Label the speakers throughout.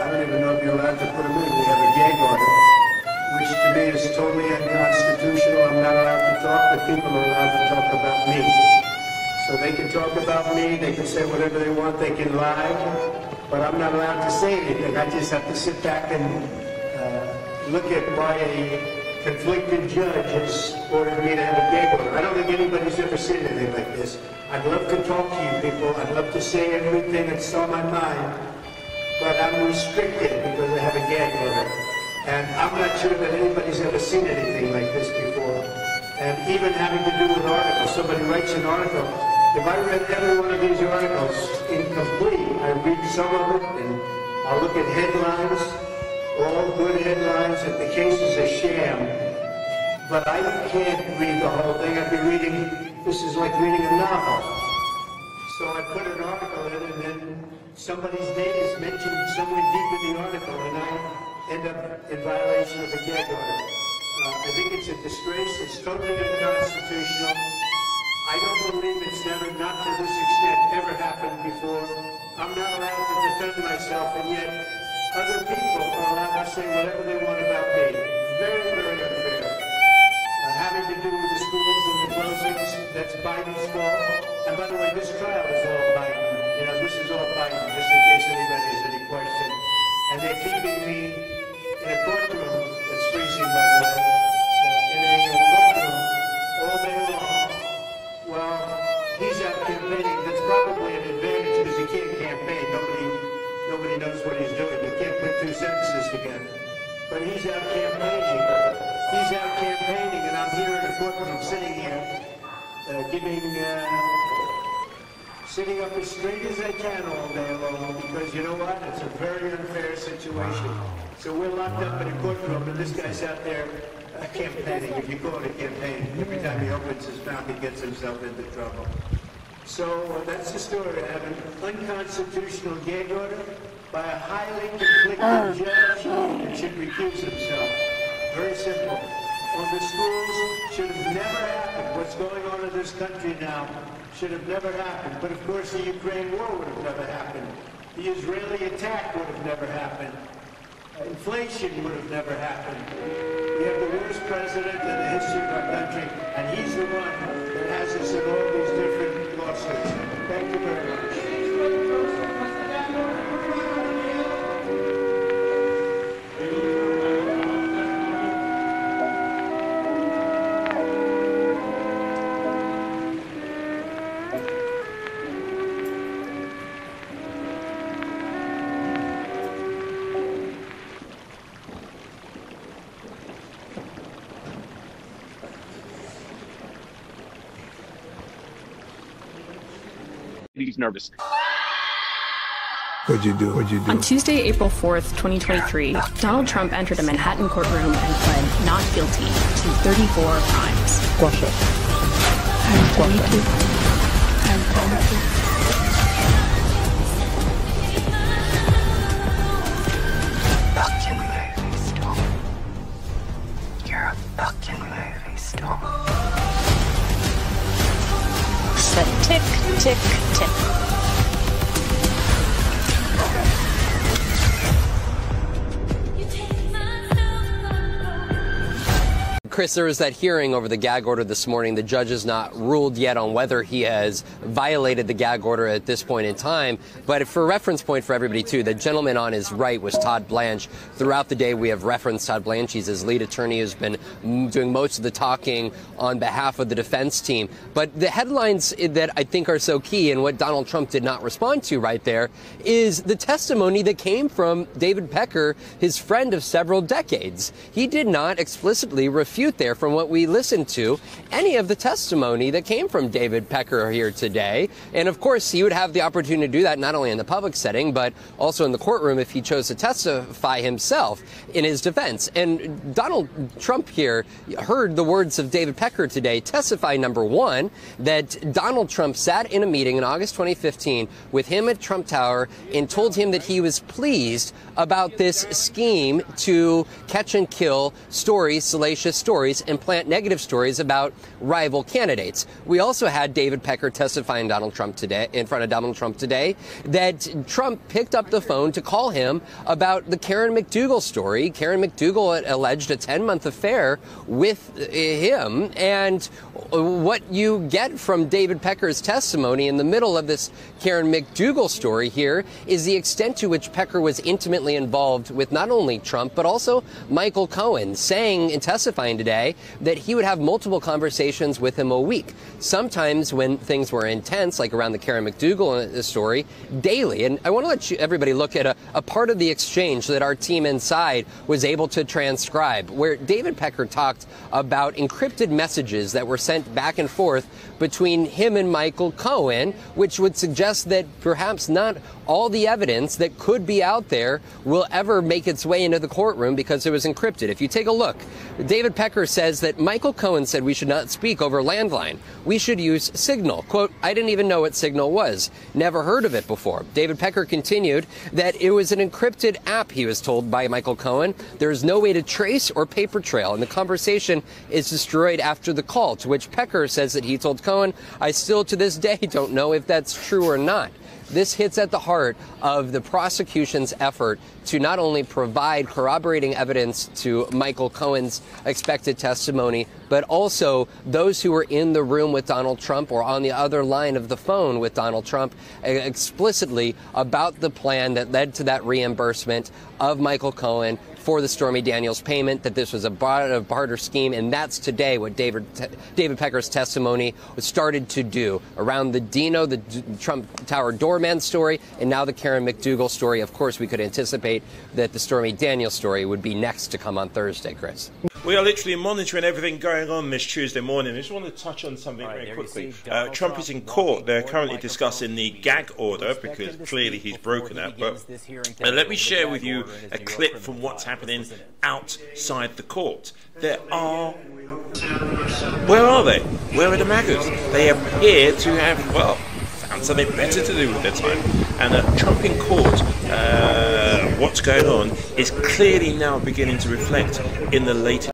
Speaker 1: I don't even know if you're allowed to put them in. We have a gag order, which to me is totally unconstitutional. I'm not allowed to talk, but people are allowed to talk about me. So they can talk about me, they can say whatever they want, they can lie, but I'm not allowed to say anything. I just have to sit back and look at why a conflicted judge has ordered me to have a gag order. I don't think anybody's ever seen anything like this. I'd love to talk to you people. I'd love to say everything that's on my mind, but I'm restricted because I have a gag order. And I'm not sure that anybody's ever seen anything like this before. And even having to do with articles. Somebody writes an article. If I read every one of these articles incomplete, I read some of it and I'll look at headlines, all good headlines, and the case is a sham. But I can't read the whole thing. I'd be reading, this is like reading a novel. So I put an article in and then somebody's name is mentioned somewhere deep in the article and I end up in violation of a gag order. I think it's a disgrace. It's totally unconstitutional. I don't believe it's never, not to this extent, ever happened before. I'm not allowed to defend myself, and yet other people are allowed to say whatever they want about me. Very, very unfair. Having to do with the schools and the closings, that's Biden's fault. And by the way, this trial is all Biden. You know, this is all Biden, just in case anybody has any question. And they're keeping me in a courtroom that's freezing, by the way, in a courtroom all day long. Well, he's out campaigning. That's probably an advantage because he can't campaign. Nobody knows what he's doing. He can't put two sentences together. But he's out campaigning. He's out campaigning, and I'm here in a courtroom, sitting here, sitting up as straight as I can all day long, because you know what? It's a very unfair situation. So we're locked up in a courtroom, and this guy's out there campaigning. If you call it a campaign, every time he opens his mouth, he gets himself into trouble. So that's the story. I have an unconstitutional gag order by a highly conflicted judge that should recuse himself. Very simple. On the schools, should have never happened. What's going on in this country now should have never happened. But of course, the Ukraine war would have never happened. The Israeli attack would have never happened. Inflation would have never happened. We have the worst president in the history of our country, and he's the one that has us in all these different lawsuits. Thank you very much.
Speaker 2: He's nervous.
Speaker 3: What'd you do?
Speaker 4: On Tuesday, April 4th, 2023, Donald Trump entered a Manhattan courtroom and pled not guilty to 34 crimes.
Speaker 3: Squash it.
Speaker 5: Fucking movie star. You're a fucking movie star. Said tick, tick, tick.
Speaker 6: Chris, there was that hearing over the gag order this morning. The judge has not ruled yet on whether he has violated the gag order at this point in time. But for a reference point for everybody, too, the gentleman on his right was Todd Blanche. Throughout the day, we have referenced Todd Blanche. He's his lead attorney who's been doing most of the talking on behalf of the defense team. But the headlines that I think are so key and what Donald Trump did not respond to right there is the testimony that came from David Pecker, his friend of several decades. He did not explicitly refute there from what we listened to any of the testimony that came from David Pecker here today. And of course, he would have the opportunity to do that not only in the public setting, but also in the courtroom if he chose to testify himself in his defense. And Donald Trump here heard the words of David Pecker today testify, number one, that Donald Trump sat in a meeting in August 2015 with him at Trump Tower and told him that he was pleased about this scheme to catch and kill stories, salacious stories. stories and plant negative stories about rival candidates. We also had David Pecker testifying Donald Trump today, in front of Donald Trump today, that Trump picked up the phone to call him about the Karen McDougal story. Karen McDougal alleged a 10-month affair with him, and what you get from David Pecker's testimony in the middle of this Karen McDougal story here is the extent to which Pecker was intimately involved with not only Trump, but also Michael Cohen, saying and testifying today that he would have multiple conversations with him a week. Sometimes when things were intense, like around the Karen McDougal story, daily. And I want to let everybody look at a part of the exchange that our team inside was able to transcribe, where David Pecker talked about encrypted messages that were sent back and forth between him and Michael Cohen, which would suggest that perhaps not all the evidence that could be out there will ever make its way into the courtroom because it was encrypted. If you take a look, David Pecker says that Michael Cohen said we should not speak over landline. We should use Signal. Quote, I didn't even know what Signal was. Never heard of it before. David Pecker continued that it was an encrypted app, he was told by Michael Cohen. There is no way to trace or paper trail, and the conversation is destroyed after the call, to which Pecker says that he told Cohen, I still to this day don't know if that's true or not. This hits at the heart of the prosecution's effort to not only provide corroborating evidence to Michael Cohen's expected testimony, but also those who were in the room with Donald Trump or on the other line of the phone with Donald Trump explicitly about the plan that led to that reimbursement of Michael Cohen for the Stormy Daniels payment, that this was a barter scheme, and that's today what David Pecker's testimony started to do around the Dino, the Trump Tower doorman story, and now the Karen McDougal story. Of course, we could anticipate that the Stormy Daniels story would be next to come on Thursday, Chris.
Speaker 3: We are literally monitoring everything going on this Tuesday morning. I just want to touch on something very quickly. Trump is in court. They're currently discussing the gag order because clearly he's broken that. But let me share with you a clip from what's happening outside the court. There are... Where are they? Where are the MAGAs? They appear to have, well, found something better to do with their time. And Trump in court, what's going on is clearly now beginning to reflect in the latest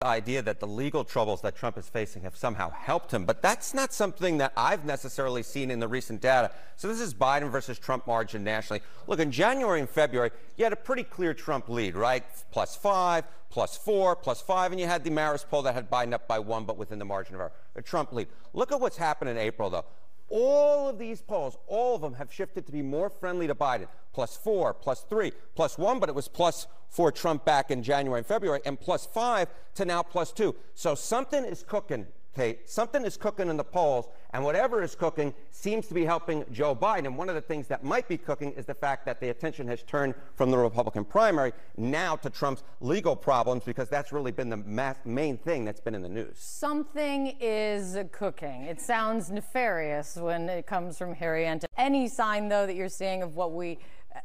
Speaker 7: idea that the legal troubles that Trump is facing have somehow helped him, but that's not something that I've necessarily seen in the recent data. So this is Biden versus Trump margin nationally. Look, in January and February, you had a pretty clear Trump lead, right? +5, +4, +5, and you had the Maris poll that had Biden up by 1, but within the margin of error. A Trump lead. Look at what's happened in April, though. All of these polls, all of them have shifted to be more friendly to Biden. +4, +3, +1, but it was +4 Trump back in January and February, and +5 to now +2. So something is cooking, Kate. Something is cooking in the polls, and whatever is cooking seems to be helping Joe Biden. And one of the things that might be cooking is the fact that the attention has turned from the Republican primary now to Trump's legal problems, because that's really been the main thing that's been in the news.
Speaker 8: Something is cooking. It sounds nefarious when it comes from Harry Enten. Any sign, though, that you're seeing of what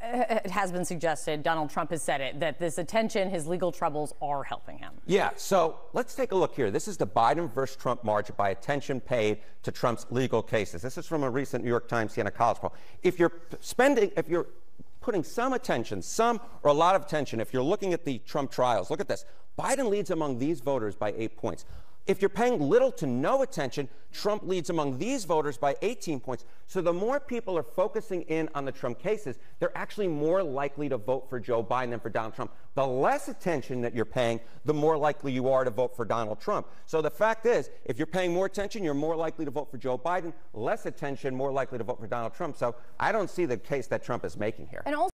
Speaker 8: it has been suggested, Donald Trump has said it, that this attention, his legal troubles are helping him. Yeah, so let's take a look here. This is the Biden versus Trump margin by attention paid to Trump's legal cases. This is from a recent New York Times Siena College poll. If you're putting some attention, some or a lot of attention, if you're looking at the Trump trials, look at this. Biden leads among these voters by 8 points. If you're paying little to no attention, Trump leads among these voters by 18 points. So the more people are focusing in on the Trump cases, they're actually more likely to vote for Joe Biden than for Donald Trump. The less attention that you're paying, the more likely you are to vote for Donald Trump. So the fact is, if you're paying more attention, you're more likely to vote for Joe Biden. Less attention, more likely to vote for Donald Trump. So I don't see the case that Trump is making here. And also